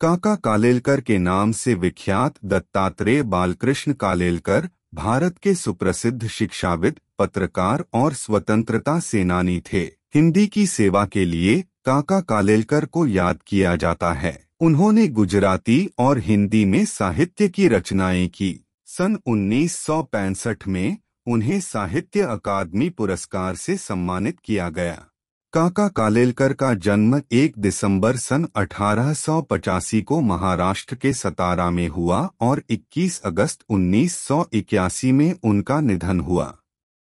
काका कालेलकर के नाम से विख्यात दत्तात्रेय बालकृष्ण कालेलकर भारत के सुप्रसिद्ध शिक्षाविद, पत्रकार और स्वतंत्रता सेनानी थे। हिंदी की सेवा के लिए काका कालेलकर को याद किया जाता है। उन्होंने गुजराती और हिंदी में साहित्य की रचनाएं की। सन 1965 में उन्हें साहित्य अकादमी पुरस्कार से सम्मानित किया गया। काका कालेलकर का जन्म 1 दिसंबर सन 1885 को महाराष्ट्र के सतारा में हुआ और 21 अगस्त 1981 में उनका निधन हुआ।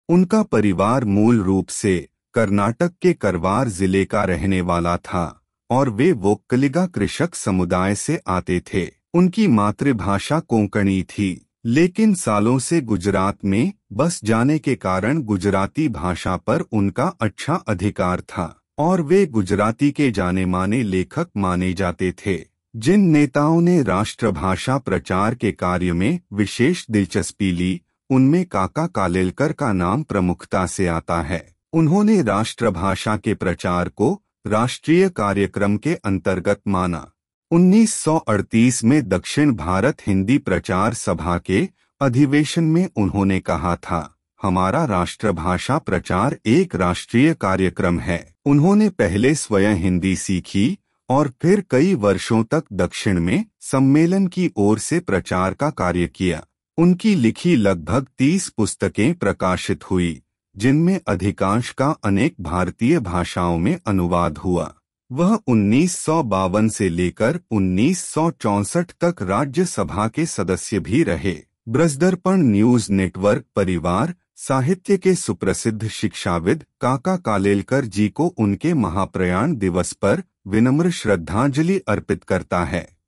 उनका परिवार मूल रूप से कर्नाटक के करवार जिले का रहने वाला था और वे वोक्कलिगा कृषक समुदाय से आते थे। उनकी मातृभाषा कोंकणी थी, लेकिन सालों से गुजरात में बस जाने के कारण गुजराती भाषा पर उनका अच्छा अधिकार था और वे गुजराती के जाने माने लेखक माने जाते थे। जिन नेताओं ने राष्ट्रभाषा प्रचार के कार्य में विशेष दिलचस्पी ली, उनमें काका कालेलकर का नाम प्रमुखता से आता है। उन्होंने राष्ट्रभाषा के प्रचार को राष्ट्रीय कार्यक्रम के अंतर्गत माना। 1938 में दक्षिण भारत हिंदी प्रचार सभा के अधिवेशन में उन्होंने कहा था, हमारा राष्ट्रभाषा प्रचार एक राष्ट्रीय कार्यक्रम है। उन्होंने पहले स्वयं हिंदी सीखी और फिर कई वर्षों तक दक्षिण में सम्मेलन की ओर से प्रचार का कार्य किया। उनकी लिखी लगभग 30 पुस्तकें प्रकाशित हुई, जिनमें अधिकांश का अनेक भारतीय भाषाओं में अनुवाद हुआ। वह 1952 से लेकर 1964 तक राज्यसभा के सदस्य भी रहे। ब्रजदर्पण न्यूज नेटवर्क परिवार साहित्य के सुप्रसिद्ध शिक्षाविद काका कालेलकर जी को उनके महाप्रयाण दिवस पर विनम्र श्रद्धांजलि अर्पित करता है।